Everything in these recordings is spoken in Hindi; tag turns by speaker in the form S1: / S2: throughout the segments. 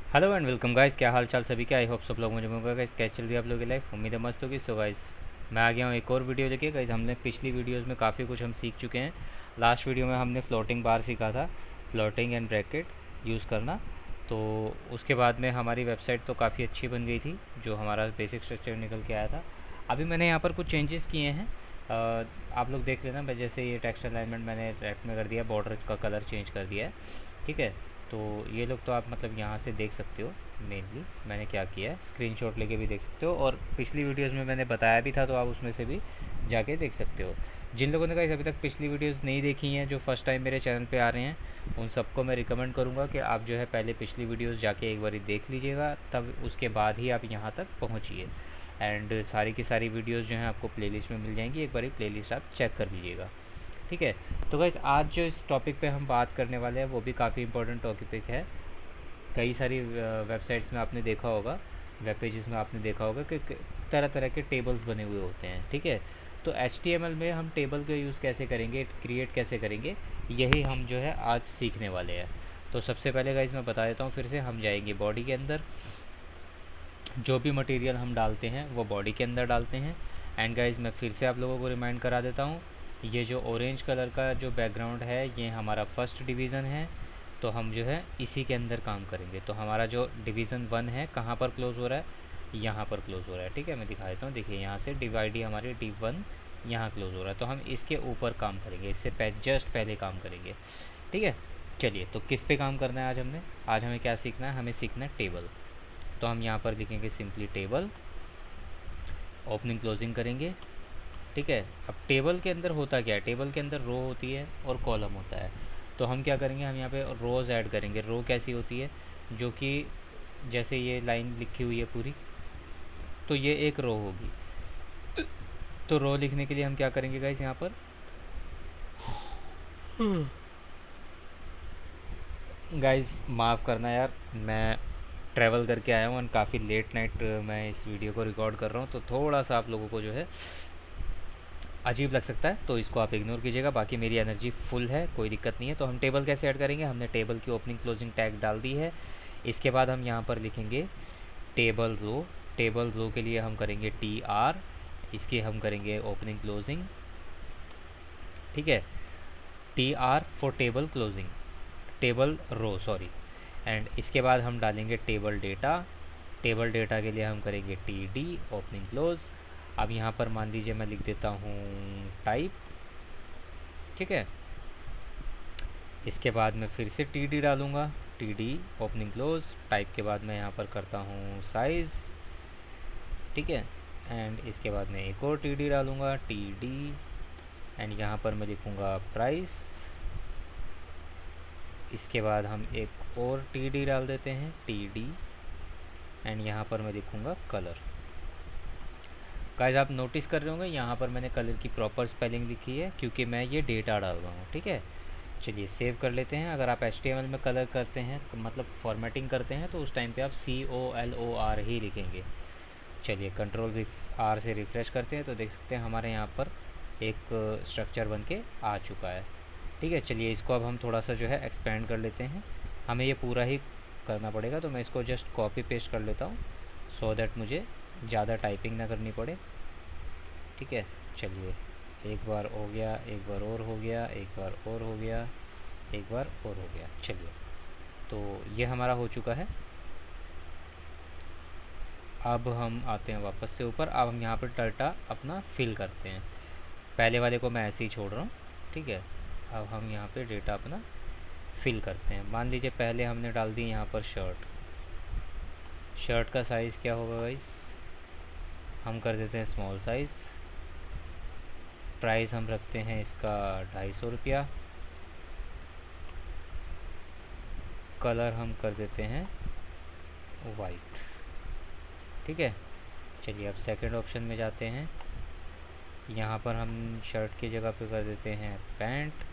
S1: हेलो एंड वेलकम गाइस, क्या हाल चाल सभी के। आई होप सब लोग मुझे होगा गाइस। कैसे चल रही है आप लोगों की लाइफ? उम्मीद है मस्त होगी। सो गाइस, मैं आ गया हूँ एक और वीडियो लेके। गाइस, हमने पिछली वीडियोस में काफ़ी कुछ हम सीख चुके हैं। लास्ट वीडियो में हमने फ्लोटिंग बार सीखा था, फ्लोटिंग एंड ब्रैकेट यूज़ करना। तो उसके बाद में हमारी वेबसाइट तो काफ़ी अच्छी बन गई थी, जो हमारा बेसिक स्ट्रक्चर निकल के आया था। अभी मैंने यहाँ पर कुछ चेंजेस किए हैं। आप लोग देख लेना। मैं जैसे ये टेक्स्ट अलाइनमेंट मैंने रेड में कर दिया, बॉर्डर का कलर चेंज कर दिया है। ठीक है। तो ये लोग तो आप मतलब यहाँ से देख सकते हो। मेनली मैंने क्या किया है, स्क्रीनशॉट लेके भी देख सकते हो, और पिछली वीडियोस में मैंने बताया भी था, तो आप उसमें से भी जाके देख सकते हो। जिन लोगों ने गाइस अभी तक पिछली वीडियोस नहीं देखी हैं, जो फर्स्ट टाइम मेरे चैनल पे आ रहे हैं, उन सबको मैं रिकमेंड करूँगा कि आप जो है पहले पिछली वीडियोस जाके एक बार देख लीजिएगा, तब उसके बाद ही आप यहाँ तक पहुँचिए। एंड सारी की सारी वीडियोस जो हैं आपको प्लेलिस्ट में मिल जाएंगी, एक बार प्लेलिस्ट आप चेक कर लीजिएगा। ठीक है। तो गाइस, आज जो इस टॉपिक पे हम बात करने वाले हैं वो भी काफ़ी इंपॉर्टेंट टॉपिक है। कई सारी वेबसाइट्स में आपने देखा होगा, वेब पेजेस में आपने देखा होगा कि तरह तरह के टेबल्स बने हुए होते हैं। ठीक है। तो एच में हम टेबल का यूज़ कैसे करेंगे, क्रिएट कैसे करेंगे, यही हम जो है आज सीखने वाले हैं। तो सबसे पहले गाइस मैं बता देता हूँ फिर से। हम जाएंगे बॉडी के अंदर। जो भी मटेरियल हम डालते हैं वो बॉडी के अंदर डालते हैं। एंड गाइस, मैं फिर से आप लोगों को रिमाइंड करा देता हूँ, ये जो ऑरेंज कलर का जो बैकग्राउंड है, ये हमारा फर्स्ट डिवीज़न है। तो हम जो है इसी के अंदर काम करेंगे। तो हमारा जो डिवीज़न 1 है, कहाँ पर क्लोज़ हो रहा है, यहाँ पर क्लोज़ हो रहा है। ठीक है, मैं दिखा देता हूँ। देखिए, यहाँ से डिवाइड ही हमारी D1 यहाँ क्लोज़ हो रहा है, तो हम इसके ऊपर काम करेंगे, इससे जस्ट पहले काम करेंगे। ठीक है। चलिए, तो किस पे काम करना है आज हमने? आज हमें क्या सीखना है? हमें सीखना है टेबल। तो हम यहाँ पर लिखेंगे सिंपली टेबल, ओपनिंग क्लोजिंग करेंगे। ठीक है। अब टेबल के अंदर होता क्या है, टेबल के अंदर रो होती है और कॉलम होता है। तो हम क्या करेंगे, हम यहाँ पे रोज़ ऐड करेंगे। रो कैसी होती है, जो कि जैसे ये लाइन लिखी हुई है पूरी, तो ये एक रो होगी। तो रो लिखने के लिए हम क्या करेंगे गाइस, यहाँ पर गाइस माफ़ करना यार, मैं ट्रैवल करके आया हूँ और काफ़ी लेट नाइट मैं इस वीडियो को रिकॉर्ड कर रहा हूँ, तो थोड़ा सा आप लोगों को जो है अजीब लग सकता है, तो इसको आप इग्नोर कीजिएगा। बाकी मेरी एनर्जी फुल है, कोई दिक्कत नहीं है। तो हम टेबल कैसे ऐड करेंगे, हमने टेबल की ओपनिंग क्लोजिंग टैग डाल दी है। इसके बाद हम यहाँ पर लिखेंगे टेबल रो। टेबल रो के लिए हम करेंगे TR, इसकी हम करेंगे ओपनिंग क्लोजिंग। ठीक है। TR for table closing, table row sorry. And इसके बाद हम डालेंगे टेबल डेटा। टेबल डेटा के लिए हम करेंगे TD, ओपनिंग क्लोज। अब यहाँ पर मान लीजिए मैं लिख देता हूँ टाइप। ठीक है। इसके बाद मैं फिर से TD डालूँगा, TD, ओपनिंग क्लोज। टाइप के बाद मैं यहाँ पर करता हूँ साइज़। ठीक है। एंड इसके बाद मैं एक और TD डालूँगा, TD। एंड यहाँ पर मैं लिखूँगा प्राइस। इसके बाद हम एक और TD डाल देते हैं, TD। एंड यहाँ पर मैं लिखूँगा कलर। गाइस, आप नोटिस कर रहे होंगे यहाँ पर मैंने कलर की प्रॉपर स्पेलिंग लिखी है, क्योंकि मैं ये डेटा डाल रहा हूँ। ठीक है। चलिए सेव कर लेते हैं। अगर आप HTML में कलर करते हैं, मतलब फॉर्मेटिंग करते हैं, तो उस टाइम पे आप COLOR ही लिखेंगे। चलिए कंट्रोल R से रिफ़्रेश करते हैं, तो देख सकते हैं हमारे यहाँ पर एक स्ट्रक्चर बन के आ चुका है। ठीक है। चलिए इसको अब हम थोड़ा सा जो है एक्सपेंड कर लेते हैं। हमें ये पूरा ही करना पड़ेगा, तो मैं इसको जस्ट कॉपी पेस्ट कर लेता हूँ, सो दैट मुझे ज़्यादा टाइपिंग ना करनी पड़े। ठीक है। चलिए, एक बार हो गया, एक बार और हो गया, एक बार और हो गया, एक बार और हो गया। चलिए, तो ये हमारा हो चुका है। अब हम आते हैं वापस से ऊपर। अब हम यहाँ पर डाटा अपना फिल करते हैं। पहले वाले को मैं ऐसे ही छोड़ रहा हूँ। ठीक है। अब हम यहाँ पे डेटा अपना फिल करते हैं। मान लीजिए पहले हमने डाल दी यहाँ पर शर्ट। शर्ट का साइज़ क्या होगा गाइस, हम कर देते हैं स्मॉल साइज़। प्राइस हम रखते हैं इसका 250 रुपया। कलर हम कर देते हैं वाइट। ठीक है। चलिए अब सेकंड ऑप्शन में जाते हैं। यहाँ पर हम शर्ट की जगह पे कर देते हैं पैंट।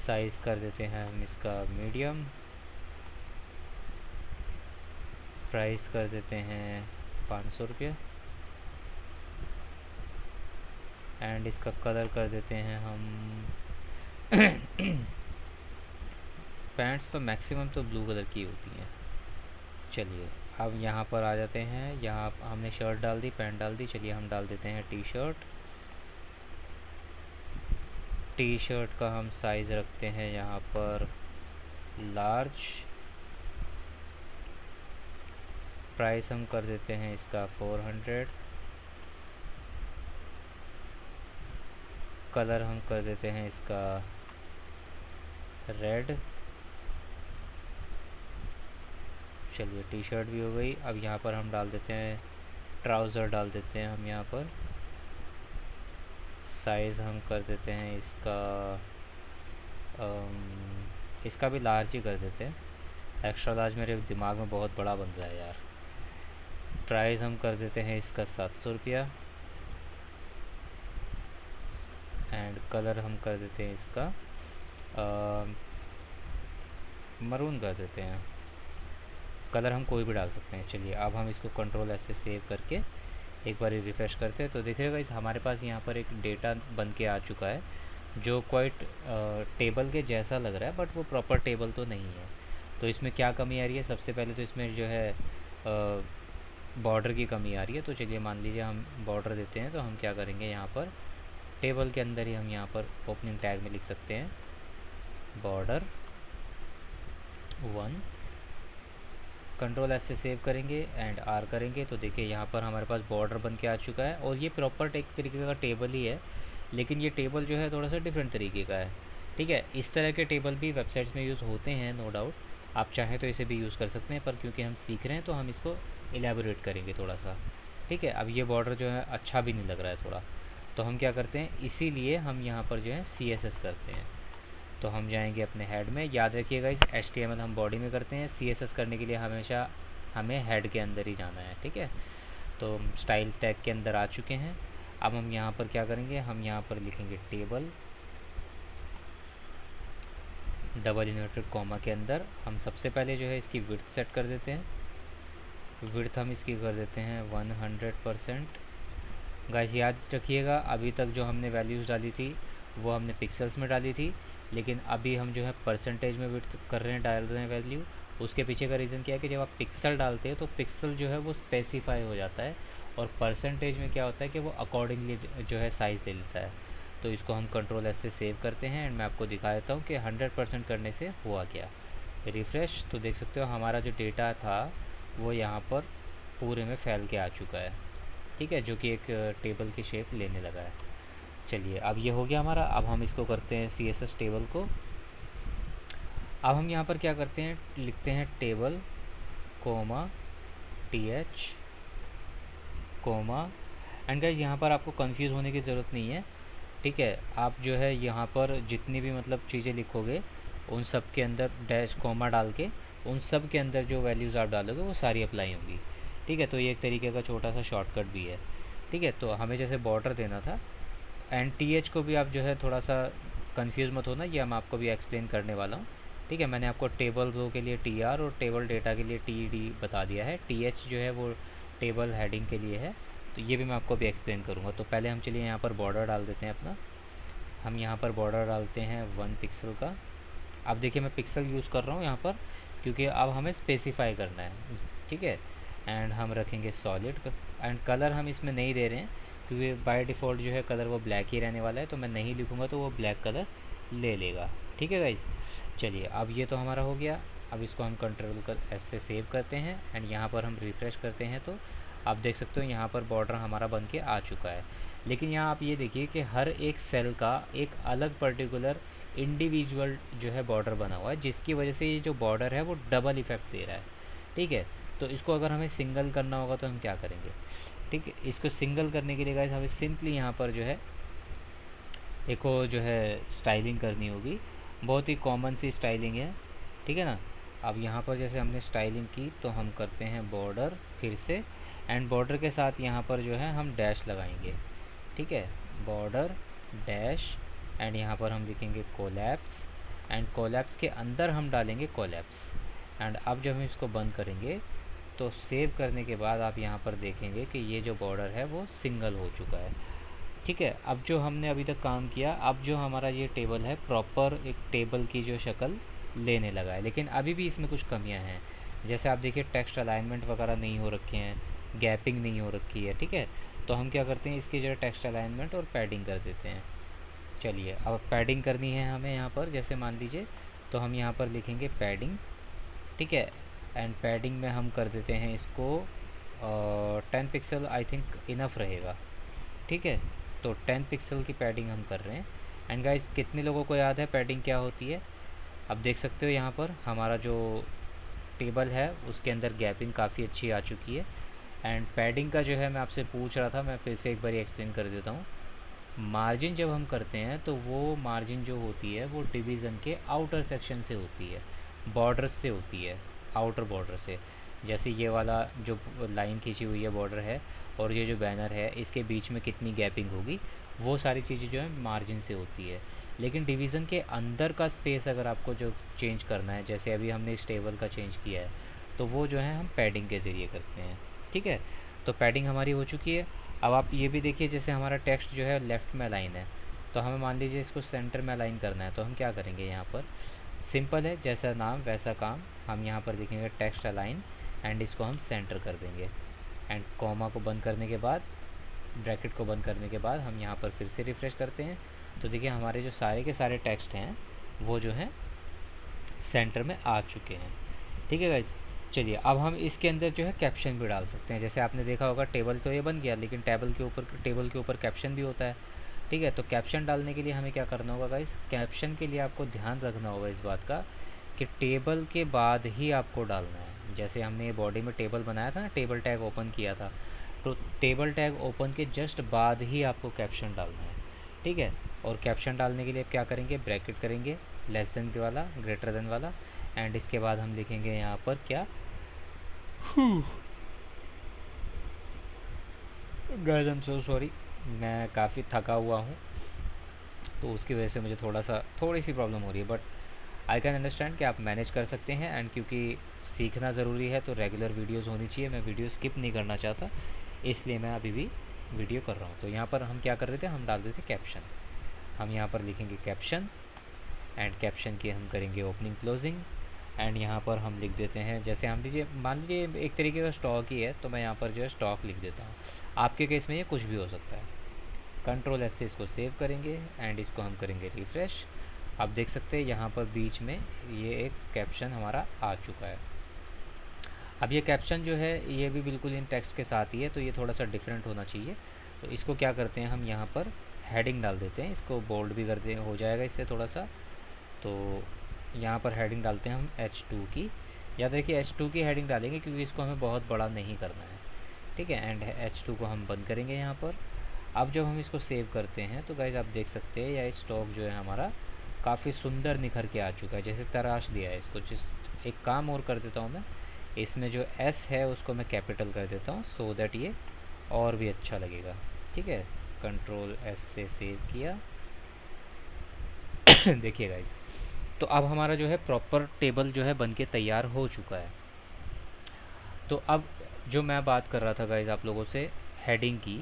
S1: साइज़ कर देते हैं हम इसका मीडियम। प्राइस कर देते हैं 500 रुपये। एंड इसका कलर कर देते हैं हम पैंट्स तो मैक्सिमम तो ब्लू कलर की होती हैं। चलिए अब यहाँ पर आ जाते हैं। यहाँ हमने शर्ट डाल दी, पैंट डाल दी, चलिए हम डाल देते हैं टी शर्ट। टी शर्ट का हम साइज़ रखते हैं यहाँ पर लार्ज। प्राइस हम कर देते हैं इसका 400। कलर हम कर देते हैं इसका रेड। चलिए टी शर्ट भी हो गई। अब यहाँ पर हम डाल देते हैं ट्राउज़र, डाल देते हैं हम यहाँ पर। साइज़ हम कर देते हैं इसका भी लार्ज ही कर देते हैं। एक्स्ट्रा लार्ज मेरे दिमाग में बहुत बड़ा बन रहा है यार। प्राइस हम कर देते हैं इसका 700 रुपया। एंड कलर हम कर देते हैं इसका मरून कर देते हैं। कलर हम कोई भी डाल सकते हैं। चलिए अब हम इसको कंट्रोल ऐसे सेव करके एक बार रिफ़्रेश करते हैं तो देखिएगा इस हमारे पास यहाँ पर एक डेटा बन के आ चुका है जो क्वाइट टेबल के जैसा लग रहा है, बट वो प्रॉपर टेबल तो नहीं है। तो इसमें क्या कमी आ रही है? सबसे पहले तो इसमें जो है बॉर्डर की कमी आ रही है। तो चलिए मान लीजिए हम बॉर्डर देते हैं, तो हम क्या करेंगे यहाँ पर टेबल के अंदर ही हम यहाँ पर ओपनिंग टैग में लिख सकते हैं बॉर्डर 1। कंट्रोल एस से सेव करेंगे एंड आर करेंगे तो देखिए यहाँ पर हमारे पास बॉर्डर बन के आ चुका है। और ये प्रॉपर एक तरीके का टेबल ही है, लेकिन ये टेबल जो है थोड़ा सा डिफरेंट तरीके का है। ठीक है, इस तरह के टेबल भी वेबसाइट्स में यूज़ होते हैं, नो डाउट। आप चाहें तो इसे भी यूज़ कर सकते हैं, पर क्योंकि हम सीख रहे हैं तो हम इसको एलैबोरेट करेंगे थोड़ा सा। ठीक है, अब ये बॉर्डर जो है अच्छा भी नहीं लग रहा है थोड़ा, तो हम क्या करते हैं, इसीलिए हम यहाँ पर जो है CSS करते हैं। तो हम जाएंगे अपने हेड में। याद रखिएगा इस HTML हम बॉडी में करते हैं, CSS करने के लिए हमेशा हमें हेड के अंदर ही जाना है। ठीक है, तो स्टाइल टैग के अंदर आ चुके हैं। अब हम यहाँ पर क्या करेंगे, हम यहाँ पर लिखेंगे टेबल डबल इन्वर्टेड कॉमा के अंदर हम सबसे पहले जो है इसकी विड्थ सेट कर देते हैं। विड्थ हम इसकी कर देते हैं 100%। गाइस याद रखिएगा अभी तक जो हमने वैल्यूज़ डाली थी वो हमने पिक्सल्स में डाली थी, लेकिन अभी हम जो है परसेंटेज में विड्थ कर रहे हैं, डाल रहे हैं वैल्यू। उसके पीछे का रीज़न क्या है कि जब आप पिक्सल डालते हैं तो पिक्सल जो है वो स्पेसिफाई हो जाता है, और परसेंटेज में क्या होता है कि वो अकॉर्डिंगली जो है साइज़ ले लेता है। तो इसको हम कंट्रोल एस से सेव करते हैं एंड मैं आपको दिखा देता हूँ कि 100% करने से हुआ क्या। रिफ़्रेश, तो देख सकते हो हमारा जो डेटा था वो यहाँ पर पूरे में फैल के आ चुका है। ठीक है, जो कि एक टेबल की शेप लेने लगा है। चलिए अब ये हो गया हमारा। अब हम इसको करते हैं CSS टेबल को। अब हम यहाँ पर क्या करते हैं, लिखते हैं table comma TH comma. And guys यहाँ पर आपको कंफ्यूज होने की ज़रूरत नहीं है। ठीक है, आप जो है यहाँ पर जितनी भी मतलब चीज़ें लिखोगे उन सब के अंदर डैश कोमा डाल के उन सब के अंदर जो वैल्यूज़ आप डालोगे वो सारी अप्लाई होंगी। ठीक है, तो ये एक तरीके का छोटा सा शॉर्टकट भी है। ठीक है, तो हमें जैसे बॉर्डर देना था, एंड TH को भी आप जो है थोड़ा सा कंफ्यूज मत होना, ये मैं आपको भी एक्सप्लेन करने वाला हूँ। ठीक है, मैंने आपको टेबल रो के लिए TR और टेबल डेटा के लिए TD बता दिया है। TH जो है वो टेबल हेडिंग के लिए है, तो ये भी मैं आपको भी एक्सप्लेन करूँगा। तो पहले हम चलिए यहाँ पर बॉर्डर डाल देते हैं अपना। हम यहाँ पर बॉर्डर डालते हैं 1 पिक्सल का। अब देखिए मैं पिक्सल यूज़ कर रहा हूँ यहाँ पर क्योंकि अब हमें स्पेसिफाई करना है। ठीक है, एंड हम रखेंगे सॉलिड। एंड कलर हम इसमें नहीं दे रहे हैं क्योंकि बाय डिफ़ॉल्ट जो है कलर वो ब्लैक ही रहने वाला है, तो मैं नहीं लिखूँगा तो वो ब्लैक कलर ले लेगा। ठीक है गाइस, चलिए अब ये तो हमारा हो गया। अब इसको हम कंट्रोल कर एस से सेव करते हैं एंड यहाँ पर हम रिफ़्रेश करते हैं तो आप देख सकते हो यहाँ पर बॉर्डर हमारा बन के आ चुका है। लेकिन यहाँ आप ये देखिए कि हर एक सेल का एक अलग पर्टिकुलर इंडिविजुअल जो है बॉर्डर बना हुआ है, जिसकी वजह से ये जो बॉर्डर है वो डबल इफ़ेक्ट दे रहा है। ठीक है, तो इसको अगर हमें सिंगल करना होगा तो हम क्या करेंगे। ठीक है, इसको सिंगल करने के लिए गाइस हमें सिंपली यहाँ पर जो है एक और जो है स्टाइलिंग करनी होगी। बहुत ही कॉमन सी स्टाइलिंग है। ठीक है ना, अब यहाँ पर जैसे हमने स्टाइलिंग की तो हम करते हैं बॉर्डर फिर से, एंड बॉर्डर के साथ यहाँ पर जो है हम डैश लगाएंगे। ठीक है, बॉर्डर डैश, एंड यहाँ पर हम लिखेंगे कोलैप्स, एंड कोलैप्स के अंदर हम डालेंगे कोलैप्स। एंड अब जब हम इसको बंद करेंगे तो सेव करने के बाद आप यहाँ पर देखेंगे कि ये जो बॉर्डर है वो सिंगल हो चुका है। ठीक है, अब जो हमने अभी तक काम किया, अब जो हमारा ये टेबल है प्रॉपर एक टेबल की जो शक्ल लेने लगा है, लेकिन अभी भी इसमें कुछ कमियां हैं। जैसे आप देखिए टेक्स्ट अलाइनमेंट वगैरह नहीं हो रखे हैं, गैपिंग नहीं हो रखी है, ठीक है। तो हम क्या करते हैं, इसकी जगह टेक्स्ट अलाइनमेंट और पैडिंग कर देते हैं। चलिए, अब पैडिंग करनी है हमें यहाँ पर, जैसे मान लीजिए तो हम यहाँ पर लिखेंगे पैडिंग, ठीक है। एंड पैडिंग में हम कर देते हैं इसको 10 पिक्सल, आई थिंक इनफ रहेगा, ठीक है। तो 10 पिक्सल की पैडिंग हम कर रहे हैं। एंड गाइस, कितने लोगों को याद है पैडिंग क्या होती है? अब देख सकते हो यहाँ पर हमारा जो टेबल है उसके अंदर गैपिंग काफ़ी अच्छी आ चुकी है। एंड पैडिंग का जो है मैं आपसे पूछ रहा था, मैं फिर से एक बार एक्सप्लेन कर देता हूँ। मार्जिन जब हम करते हैं तो वो मार्जिन जो होती है वो डिवीज़न के आउटर सेक्शन से होती है, बॉर्डर से होती है, आउटर बॉर्डर से। जैसे ये वाला जो लाइन खींची हुई है बॉर्डर है, और ये जो बैनर है इसके बीच में कितनी गैपिंग होगी, वो सारी चीज़ें जो है मार्जिन से होती है। लेकिन डिवीज़न के अंदर का स्पेस अगर आपको जो चेंज करना है, जैसे अभी हमने इस टेबल का चेंज किया है, तो वो जो है हम पैडिंग के ज़रिए करते हैं, ठीक है। तो पैडिंग हमारी हो चुकी है। अब आप ये भी देखिए, जैसे हमारा टेक्स्ट जो है लेफ़्ट में अलाइन है, तो हमें मान लीजिए इसको सेंटर में अलाइन करना है, तो हम क्या करेंगे यहाँ पर, सिंपल है, जैसा नाम वैसा काम। हम यहाँ पर लिखेंगे टेक्स्ट अलाइन एंड इसको हम सेंटर कर देंगे। एंड कॉमा को बंद करने के बाद, ब्रैकेट को बंद करने के बाद हम यहाँ पर फिर से रिफ़्रेश करते हैं, तो देखिए हमारे जो सारे के सारे टेक्स्ट हैं वो जो है सेंटर में आ चुके हैं, ठीक है गाइज। चलिए, अब हम इसके अंदर जो है कैप्शन भी डाल सकते हैं। जैसे आपने देखा होगा टेबल तो ये बन गया, लेकिन टेबल के ऊपर कैप्शन भी होता है, ठीक है। तो कैप्शन डालने के लिए हमें क्या करना होगा गाइज, कैप्शन के लिए आपको ध्यान रखना होगा इस बात का कि टेबल के बाद ही आपको डालना है। जैसे हमने ये बॉडी में टेबल बनाया था ना, टेबल टैग ओपन किया था, तो टेबल टैग ओपन के जस्ट बाद ही आपको कैप्शन डालना है, ठीक है। और कैप्शन डालने के लिए क्या करेंगे, ब्रैकेट करेंगे, लेस देन के वाला, ग्रेटर देन वाला, एंड इसके बाद हम लिखेंगे यहाँ पर क्या, guys I am so sorry, मैं काफ़ी थका हुआ हूँ, तो उसकी वजह से मुझे थोड़ी सी प्रॉब्लम हो रही है, बट आई कैन अंडरस्टैंड कि आप मैनेज कर सकते हैं। एंड क्योंकि सीखना ज़रूरी है तो रेगुलर वीडियोस होनी चाहिए, मैं वीडियो स्किप नहीं करना चाहता, इसलिए मैं अभी भी वीडियो कर रहा हूँ। तो यहाँ पर हम क्या कर रहे थे, हम डाल देते कैप्शन। हम यहाँ पर लिखेंगे कैप्शन, एंड कैप्शन की हम करेंगे ओपनिंग क्लोजिंग। एंड यहाँ पर हम लिख देते हैं, जैसे हम मान लीजिए एक तरीके का स्टॉक ही है, तो मैं यहाँ पर जो है स्टॉक लिख देता हूँ। आपके केस में ये कुछ भी हो सकता है। कंट्रोल एस से इसको सेव करेंगे एंड इसको हम करेंगे रिफ़्रेश। आप देख सकते हैं यहाँ पर बीच में ये एक कैप्शन हमारा आ चुका है। अब ये कैप्शन जो है ये भी बिल्कुल इन टेक्स्ट के साथ ही है, तो ये थोड़ा सा डिफरेंट होना चाहिए। तो इसको क्या करते हैं, हम यहाँ पर हेडिंग डाल देते हैं, इसको बोल्ड भी कर दे, हो जाएगा इससे थोड़ा सा। तो यहाँ पर हेडिंग डालते हैं हम H2 की। या देखिए H2 की हेडिंग डालेंगे क्योंकि इसको हमें बहुत बड़ा नहीं करना है, ठीक है। एंड H2 को हम बंद करेंगे यहाँ पर। अब जब हम इसको सेव करते हैं तो गाइज आप देख सकते हैं यह स्टॉक जो है हमारा काफ़ी सुंदर निखर के आ चुका है, जैसे तराश दिया है इसको। जिस एक काम और कर देता हूँ मैं, इसमें जो S है उसको मैं कैपिटल कर देता हूँ, सो दैट ये और भी अच्छा लगेगा, ठीक है। कंट्रोल S से सेव किया। देखिए गाइज, तो अब हमारा जो है प्रॉपर टेबल जो है बन के तैयार हो चुका है। तो अब जो मैं बात कर रहा था गाइज आप लोगों से, हेडिंग की,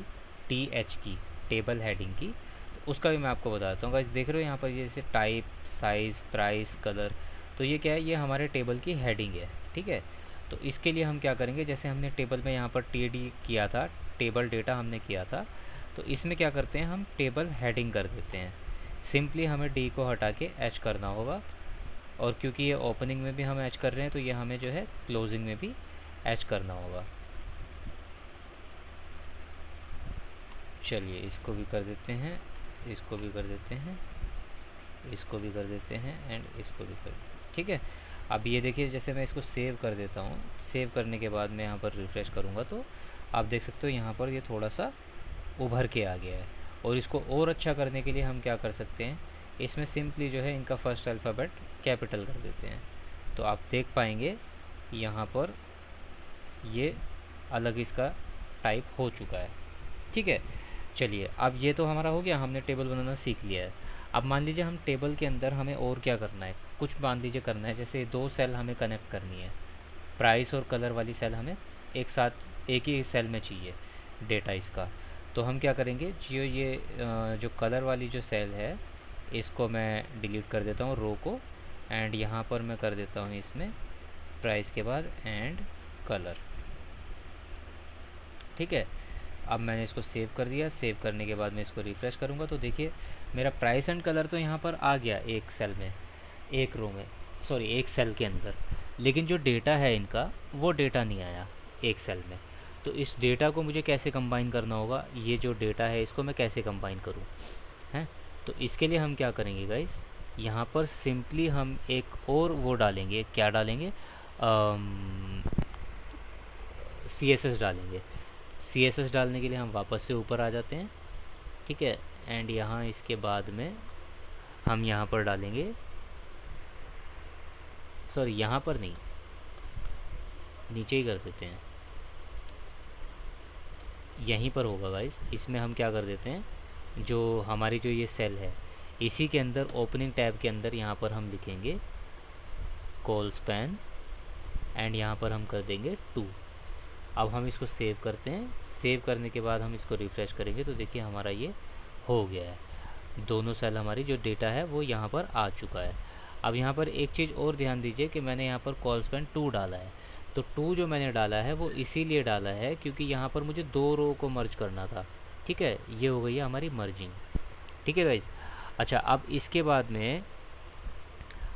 S1: TH की, टेबल हेडिंग की, तो उसका भी मैं आपको बताता हूँ गाइज। देख रहे हो यहाँ पर ये जैसे टाइप, साइज़, प्राइस, कलर, तो ये क्या है, ये हमारे टेबल की हेडिंग है, ठीक है। तो इसके लिए हम क्या करेंगे, जैसे हमने टेबल में यहाँ पर TD किया था, टेबल डेटा हमने किया था, तो इसमें क्या करते हैं, हम टेबल हेडिंग कर देते हैं। सिंपली हमें D को हटा के H करना होगा, और क्योंकि ये ओपनिंग में भी हम एच कर रहे हैं तो ये हमें जो है क्लोजिंग में भी एच करना होगा। चलिए, इसको भी कर देते हैं, इसको भी कर देते हैं, इसको भी कर देते हैं, एंड इसको भी कर देते हैं, ठीक है। अब ये देखिए, जैसे मैं इसको सेव कर देता हूँ, सेव करने के बाद मैं यहाँ पर रिफ़्रेश करूँगा तो आप देख सकते हो यहाँ पर ये थोड़ा सा उभर के आ गया है। और इसको और अच्छा करने के लिए हम क्या कर सकते हैं, इसमें सिंपली जो है इनका फर्स्ट अल्फ़ाबेट कैपिटल कर देते हैं, तो आप देख पाएंगे यहाँ पर ये अलग इसका टाइप हो चुका है, ठीक है। चलिए, अब ये तो हमारा हो गया, हमने टेबल बनाना सीख लिया है। अब मान लीजिए हम टेबल के अंदर हमें और क्या करना है, कुछ मान लीजिए करना है, जैसे दो सेल हमें कनेक्ट करनी है, प्राइस और कलर वाली सेल हमें एक साथ एक ही सेल में चाहिए डेटा इसका। तो हम क्या करेंगे, जो कलर वाली जो सेल है इसको मैं डिलीट कर देता हूँ, रो को, एंड यहाँ पर मैं कर देता हूँ इसमें प्राइस के बाद एंड कलर। ठीक है, अब मैंने इसको सेव कर दिया। सेव करने के बाद मैं इसको रिफ़्रेश करूँगा तो देखिए मेरा प्राइस एंड कलर तो यहाँ पर आ गया एक सेल में, एक रो में, सॉरी एक सेल के अंदर, लेकिन जो डेटा है इनका वो डेटा नहीं आया एक सेल में। तो इस डेटा को मुझे कैसे कंबाइन करना होगा, ये जो डेटा है इसको मैं कैसे कंबाइन करूँ हैं। तो इसके लिए हम क्या करेंगे गाइस, यहाँ पर सिंपली हम एक और वो डालेंगे, क्या डालेंगे, CSS डालेंगे। CSS डालने के लिए हम वापस से ऊपर आ जाते हैं। ठीक है, एंड यहाँ इसके बाद में हम यहाँ पर डालेंगे, सॉरी यहाँ पर नहीं, नीचे ही कर देते हैं, यहीं पर होगा गाइस। इसमें हम क्या कर देते हैं, जो हमारी जो ये सेल है इसी के अंदर ओपनिंग टैब के अंदर यहाँ पर हम लिखेंगे कॉल स्पैन एंड यहाँ पर हम कर देंगे 2। अब हम इसको सेव करते हैं। सेव करने के बाद हम इसको रिफ़्रेश करेंगे तो देखिए हमारा ये हो गया है, दोनों सेल हमारी जो डेटा है वो यहाँ पर आ चुका है। अब यहाँ पर एक चीज़ और ध्यान दीजिए कि मैंने यहाँ पर कॉल स्पैन 2 डाला है। तो 2 जो मैंने डाला है वो इसीलिए डाला है क्योंकि यहाँ पर मुझे 2 रो को मर्ज करना था। ठीक है, ये हो गई है हमारी मर्जिंग। ठीक है गाइस। अच्छा, अब इसके बाद में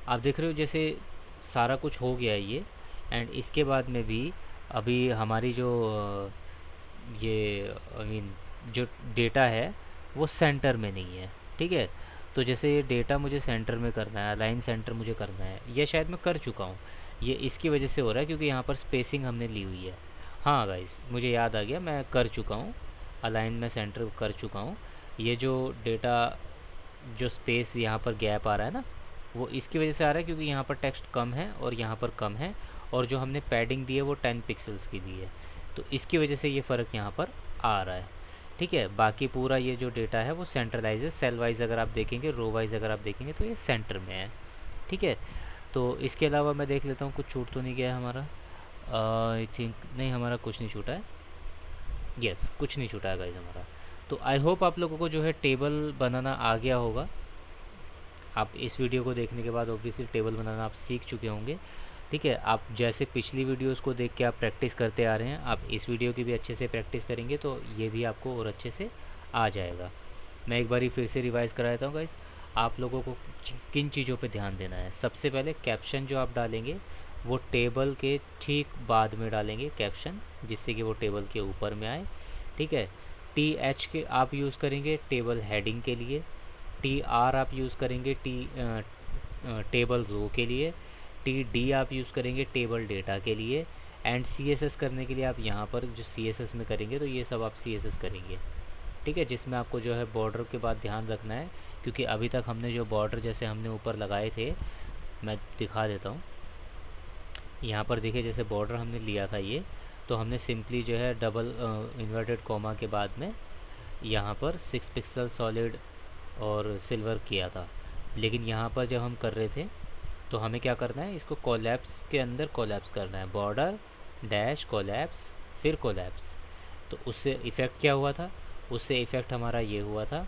S1: आप देख रहे हो जैसे सारा कुछ हो गया है ये, एंड इसके बाद में भी अभी हमारी जो ये आई मीन जो डेटा है वो सेंटर में नहीं है। ठीक है, तो जैसे ये डेटा मुझे सेंटर में करना है, अलाइन सेंटर मुझे करना है, ये शायद मैं कर चुका हूँ। ये इसकी वजह से हो रहा है क्योंकि यहाँ पर स्पेसिंग हमने ली हुई है। हाँ गाइस, मुझे याद आ गया, मैं कर चुका हूँ, अलाइन में सेंटर कर चुका हूँ। ये जो डेटा जो स्पेस यहाँ पर गैप आ रहा है ना, वो इसकी वजह से आ रहा है क्योंकि यहाँ पर टेक्स्ट कम है और यहाँ पर कम है, और जो हमने पैडिंग दी है वो 10 पिक्सल्स की दी है, तो इसकी वजह से ये फ़र्क यहाँ पर आ रहा है। ठीक है, बाकी पूरा ये जो डेटा है वो सेंट्रलाइज है। सेल वाइज अगर आप देखेंगे, रो वाइज अगर आप देखेंगे तो ये सेंटर में है। ठीक है, तो इसके अलावा मैं देख लेता हूँ कुछ छूट तो नहीं गया है हमारा। आई थिंक नहीं, हमारा कुछ नहीं छूटा है। यस, कुछ नहीं छूटा है गाइज हमारा। तो आई होप आप लोगों को जो है टेबल बनाना आ गया होगा। आप इस वीडियो को देखने के बाद ऑब्वियसली टेबल बनाना आप सीख चुके होंगे। ठीक है, आप जैसे पिछली वीडियोस को देख के आप प्रैक्टिस करते आ रहे हैं, आप इस वीडियो की भी अच्छे से प्रैक्टिस करेंगे तो ये भी आपको और अच्छे से आ जाएगा। मैं एक बारी फिर से रिवाइज़ करा देता हूँ गाइस, आप लोगों को किन चीज़ों पे ध्यान देना है। सबसे पहले कैप्शन जो आप डालेंगे वो टेबल के ठीक बाद में डालेंगे कैप्शन, जिससे कि वो टेबल के ऊपर में आए। ठीक है, TH के आप यूज़ करेंगे टेबल हेडिंग के लिए, TR आप यूज़ करेंगे टेबल रो के लिए, TD आप यूज़ करेंगे टेबल डेटा के लिए, एंड CSS करने के लिए आप यहाँ पर जो CSS में करेंगे तो ये सब आप CSS करेंगे। ठीक है, जिसमें आपको जो है बॉर्डर के बाद ध्यान रखना है, क्योंकि अभी तक हमने जो बॉर्डर जैसे हमने ऊपर लगाए थे, मैं दिखा देता हूँ। यहाँ पर देखिए जैसे बॉर्डर हमने लिया था ये, तो हमने सिंपली जो है डबल इन्वर्टेड कॉमा के बाद में यहाँ पर 6 पिक्सल सॉलिड और सिल्वर किया था। लेकिन यहाँ पर जब हम कर रहे थे तो हमें क्या करना है, इसको कोलैप्स के अंदर कोलैप्स करना है, बॉर्डर डैश कोलैप्स फिर कोलैप्स। तो उससे इफ़ेक्ट क्या हुआ था, उससे इफ़ेक्ट हमारा ये हुआ था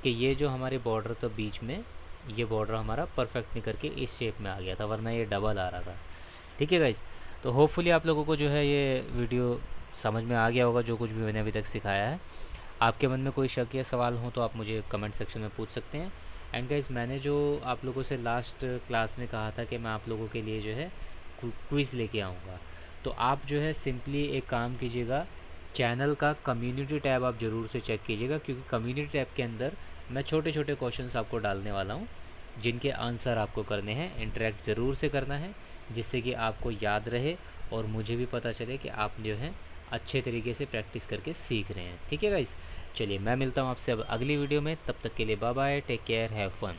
S1: कि ये जो हमारे बॉर्डर था बीच में, ये बॉर्डर हमारा परफेक्ट निकल के इस शेप में आ गया था, वरना ये डबल आ रहा था। ठीक है गाइस, तो होपफुली आप लोगों को जो है ये वीडियो समझ में आ गया होगा, जो कुछ भी मैंने अभी तक सिखाया है। आपके मन में कोई शक या सवाल हो तो आप मुझे कमेंट सेक्शन में पूछ सकते हैं। एंड गाइस, मैंने जो आप लोगों से लास्ट क्लास में कहा था कि मैं आप लोगों के लिए जो है क्विज़ लेके आऊँगा, तो आप जो है सिंपली एक काम कीजिएगा, चैनल का कम्युनिटी टैब आप ज़रूर से चेक कीजिएगा, क्योंकि कम्युनिटी टैब के अंदर मैं छोटे छोटे क्वेश्चंस आपको डालने वाला हूँ, जिनके आंसर आपको करने हैं। इंटरेक्ट ज़रूर से करना है, जिससे कि आपको याद रहे और मुझे भी पता चले कि आप जो है अच्छे तरीके से प्रैक्टिस करके सीख रहे हैं। ठीक है गाइस, चलिए मैं मिलता हूँ आपसे अब अगली वीडियो में, तब तक के लिए bye bye, take care, have fun.